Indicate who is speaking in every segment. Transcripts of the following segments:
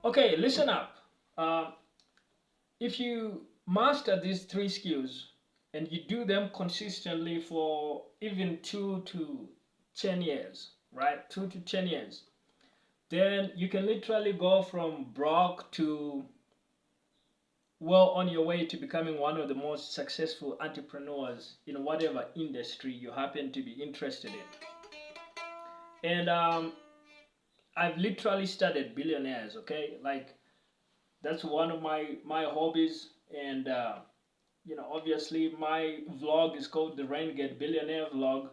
Speaker 1: Okay, listen up. Uh, if you master these three skills and you do them consistently for even 2 to 10 years, right? 2 to 10 years, then you can literally go from broke to well on your way to becoming one of the most successful entrepreneurs in whatever industry you happen to be interested in. And I've literally studied billionaires, okay? Like that's one of my hobbies, and obviously my vlog is called the Renegade Billionaire Vlog.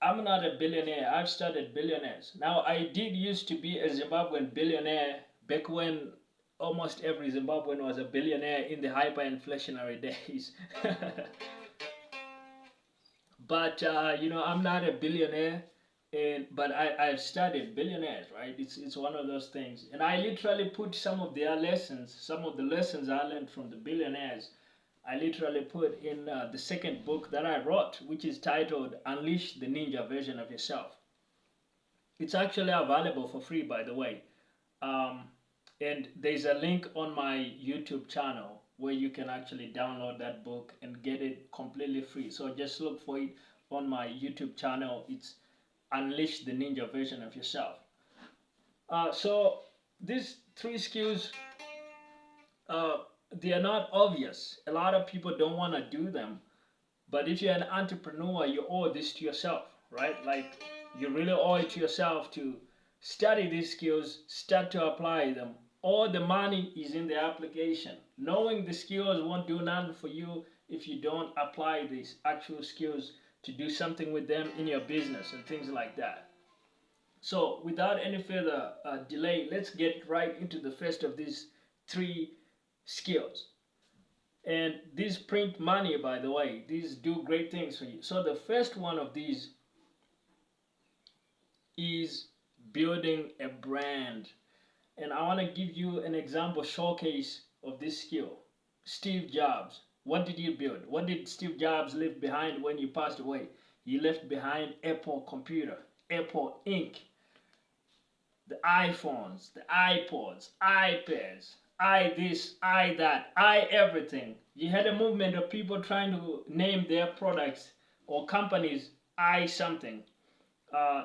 Speaker 1: I'm not a billionaire. I've studied billionaires. Now I did used to be a Zimbabwean billionaire back when almost every Zimbabwean was a billionaire in the hyperinflationary days. But I'm not a billionaire, and but I've studied billionaires, right? It's one of those things, and I literally put some of their lessons, some of the lessons I learned from the billionaires. I literally put in the second book that I wrote, which is titled "Unleash the Ninja Version of Yourself." It's actually available for free, by the way. Um, and there's a link on my YouTube channel where you can actually download that book and get it completely free. So just look for it on my YouTube channel. It's Unleash the Ninja Version of Yourself. So these three skills, uh, they are not obvious. A lot of people don't want to do them. But if you're an entrepreneur, you owe this to yourself, right? Like you really owe it to yourself to study these skills, start to apply them. All the money is in the application. Knowing the skills won't do nothing for you if you don't apply these actual skills to do something with them in your business and things like that. So without any further delay, let's get right into the first of these three skills. And these print money, by the way, these do great things for you. So the first one of these is building a brand. And I want to give you an example showcase of this skill. Steve Jobs. What did he build? What did Steve Jobs leave behind when he passed away? He left behind Apple Computer, Apple Inc., the iPhones, the iPods, iPads, I this, I that, I everything. You had a movement of people trying to name their products or companies I something.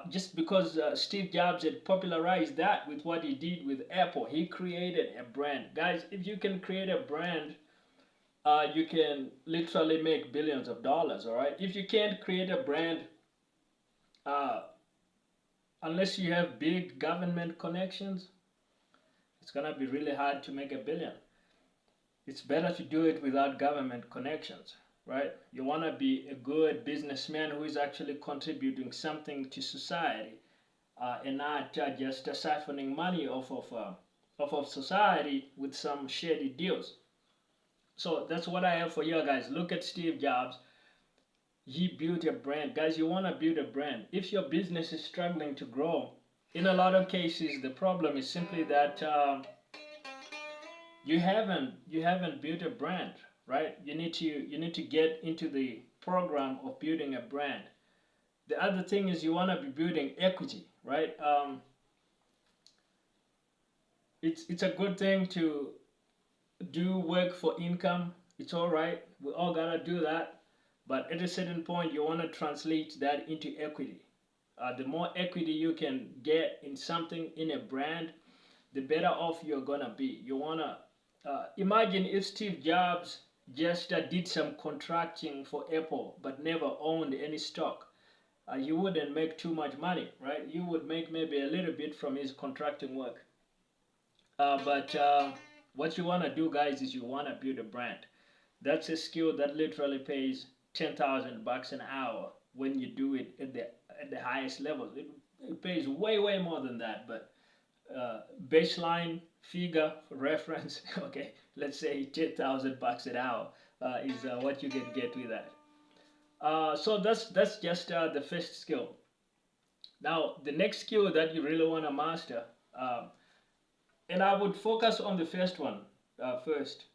Speaker 1: Just because Steve Jobs had popularized that with what he did with Apple, he created a brand. Guys, if you can create a brand, you can literally make billions of dollars. All right. If you can't create a brand, uh, unless you have big government connections, it's gonna be really hard to make a billion. It's better to do it without government connections, right? You want to be a good businessman who is actually contributing something to society, and not just siphoning money off of society with some shady deals. So that's what I have for you guys. Look at Steve Jobs. He built a brand. Guys, you want to build a brand. If your business is struggling to grow, in a lot of cases, the problem is simply that you haven't built a brand, right? You need to get into the program of building a brand. The other thing is you want to be building equity, right? It's a good thing to do work for income. It's all right. We all gotta do that. But at a certain point, you want to translate that into equity. The more equity you can get in something, in a brand, the better off you're gonna be. You wanna imagine if Steve Jobs just did some contracting for Apple but never owned any stock. You wouldn't make too much money, right? You would make maybe a little bit from his contracting work. But what you want to do, guys, is you want to build a brand. That's a skill that literally pays 10,000 bucks an hour when you do it at the highest levels. It pays way more than that, but baseline figure for reference, okay, let's say 10,000 bucks an hour is what you can get with that. So that's just the first skill. Now the next skill that you really want to master, and I would focus on the first one first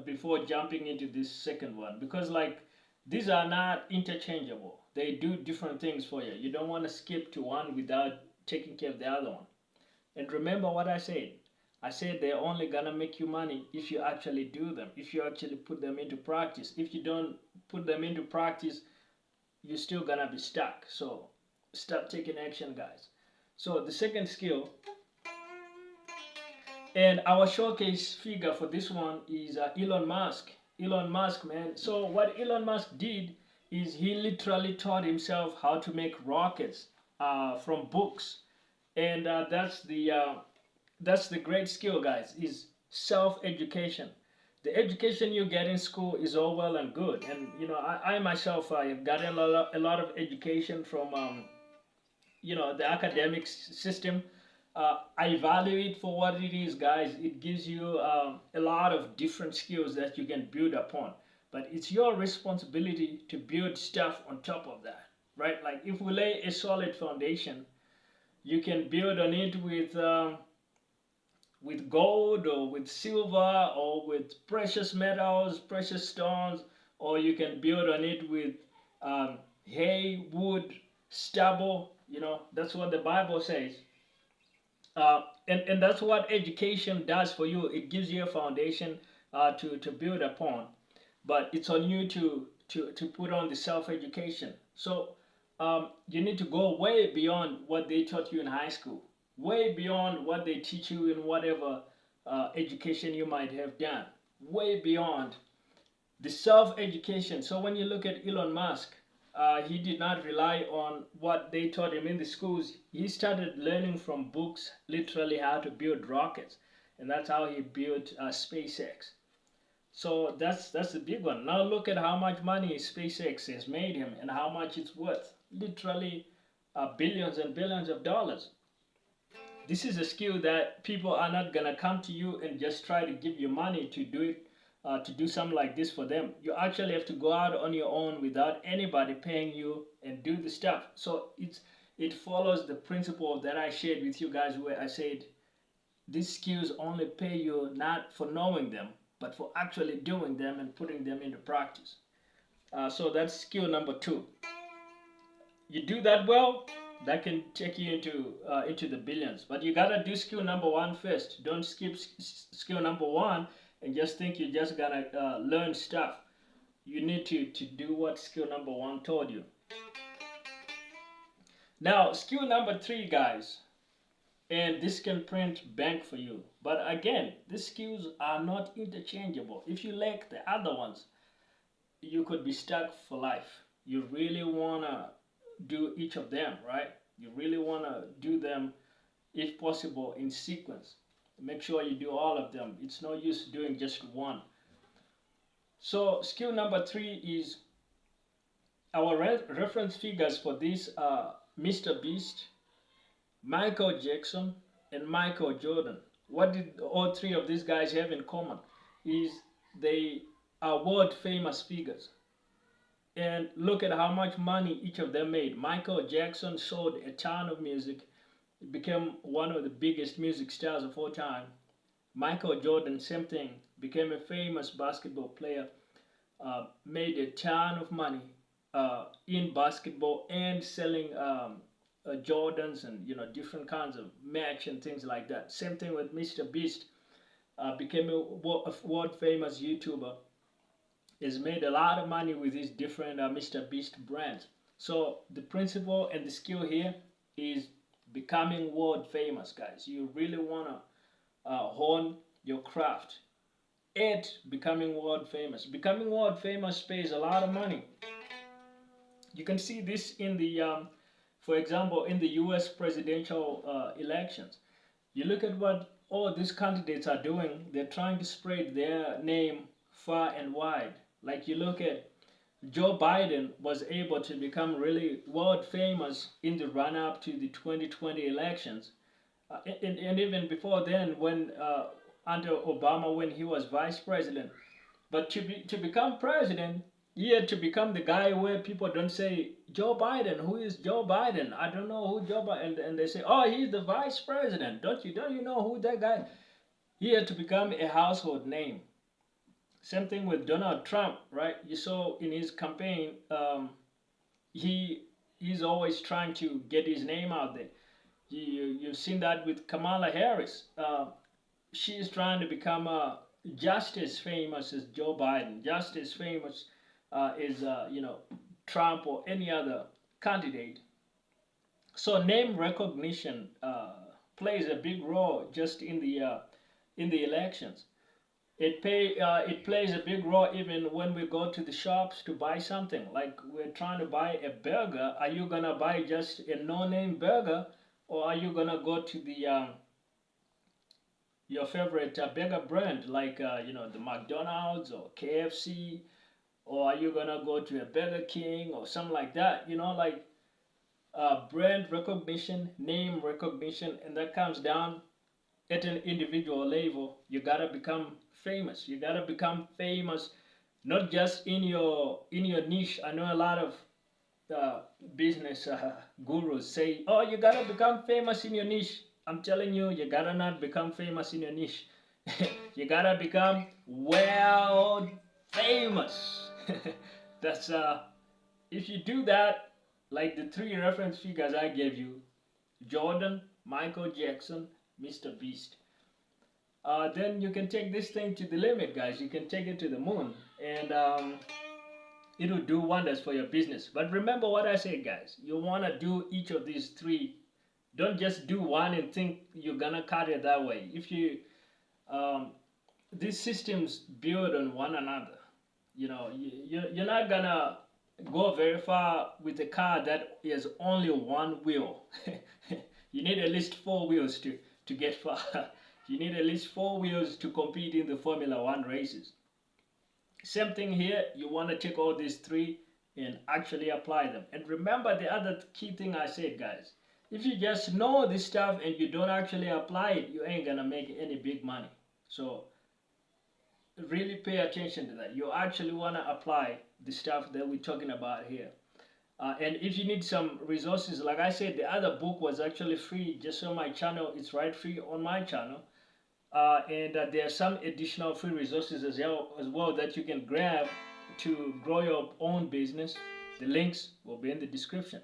Speaker 1: before jumping into this second one, because like these are not interchangeable. They do different things for you. You don't want to skip to one without taking care of the other one. And remember what I said. I said they're only gonna make you money if you actually do them, if you actually put them into practice. If you don't put them into practice, you're still gonna be stuck. So start taking action, guys. So the second skill, and our showcase figure for this one is Elon Musk. Elon Musk, man. So what Elon Musk did is he literally taught himself how to make rockets from books, and that's the great skill, guys. Is self-education. The education you get in school is all well and good, and I myself I have gotten a lot of education from the academic system. I value it for what it is, guys. It gives you a lot of different skills that you can build upon, but it's your responsibility to build stuff on top of that, right? Like if we lay a solid foundation, you can build on it with gold or with silver or with precious metals, precious stones, or you can build on it with hay, wood, stubble. That's what the Bible says. And that's what education does for you. It gives you a foundation to build upon, but it's on you to put on the self-education. So you need to go way beyond what they taught you in high school, way beyond what they teach you in whatever education you might have done, way beyond the self-education. So when you look at Elon Musk, he did not rely on what they taught him in the schools. He started learning from books, literally how to build rockets, and that's how he built SpaceX. So that's the big one. Now look at how much money SpaceX has made him and how much it's worth. Literally billions and billions of dollars. This is a skill that people are not gonna come to you and just try to give you money to do it, to do something like this for them. You actually have to go out on your own without anybody paying you and do the stuff. So it follows the principle that I shared with you guys, where I said these skills only pay you not for knowing them, but for actually doing them and putting them into practice. So that's skill number 2. You do that well, that can take you into the billions. But you gotta do skill number 1 first. Don't skip skill number 1 and just think you're just gonna learn stuff. You need to do what skill number 1 told you. Now, skill number 3, guys, and this can print bank for you. But again, these skills are not interchangeable. If you lack the other ones, you could be stuck for life. You really wanna do each of them, right? You really wanna do them, if possible, in sequence. Make sure you do all of them. It's no use doing just one. So skill number 3 is our reference figures for this Mr. Beast, Michael Jackson, and Michael Jordan. What did all 3 of these guys have in common? Is they are world famous figures. And look at how much money each of them made. Michael Jackson sold a ton of music, became one of the biggest music stars of all time. Michael Jordan, same thing, became a famous basketball player, made a ton of money in basketball and selling Jordans and different kinds of merch and things like that. Same thing with Mr. Beast, became a world famous YouTuber. Has made a lot of money with these different Mr. Beast brands. So the principle and the skill here is becoming world famous, guys. You really wanna hone your craft at becoming world famous. Becoming world famous pays a lot of money. You can see this in the, for example, in the U.S. presidential elections. You look at what all these candidates are doing. They're trying to spread their name far and wide. Like you look at Joe Biden was able to become really world famous in the run-up to the 2020 elections. And even before then, when under Obama, when he was vice president. But to become president, he had to become the guy where people don't say, Joe Biden, who is Joe Biden? I don't know who Joe Biden, and they say, oh, he's the vice president. Don't you know who that guy? He had to become a household name. Same thing with Donald Trump, right? You saw in his campaign, he's always trying to get his name out there. You've seen that with Kamala Harris. she's trying to become just as famous as Joe Biden, just as famous as Trump or any other candidate. So name recognition plays a big role just in the elections. It plays a big role even when we go to the shops to buy something. Like we're trying to buy a burger. Are you gonna buy just a no-name burger, or are you gonna go to the your favorite burger brand like the McDonald's or KFC, or are you gonna go to a Burger King or something like that? Like brand recognition, name recognition, and that comes down at an individual level. You gotta become famous. You gotta become famous, not just in your niche. I know a lot of uh, business gurus say, "Oh, you gotta become famous in your niche." I'm telling you, you gotta not become famous in your niche. You gotta become world famous. That's If you do that, like the three reference figures I gave you, Jordan, Michael Jackson, Mr. Beast, then you can take this thing to the limit, guys. You can take it to the moon, and it'll do wonders for your business. But remember what I said, guys. You want to do each of these three. Don't just do one and think you're gonna cut it that way. If you um, these systems build on one another. You're not gonna go very far with a car that has only one wheel. You need at least four wheels to get far. You need at least four wheels to compete in the Formula One races. Same thing here. You want to take all these three and actually apply them. And remember the other key thing I said, guys. If you just know this stuff and you don't actually apply it, you ain't gonna make any big money. So really pay attention to that. You actually want to apply the stuff that we're talking about here. And if you need some resources, like I said, the other book was actually free just on my channel. It's right free on my channel. And there are some additional free resources as well that you can grab to grow your own business. The links will be in the description.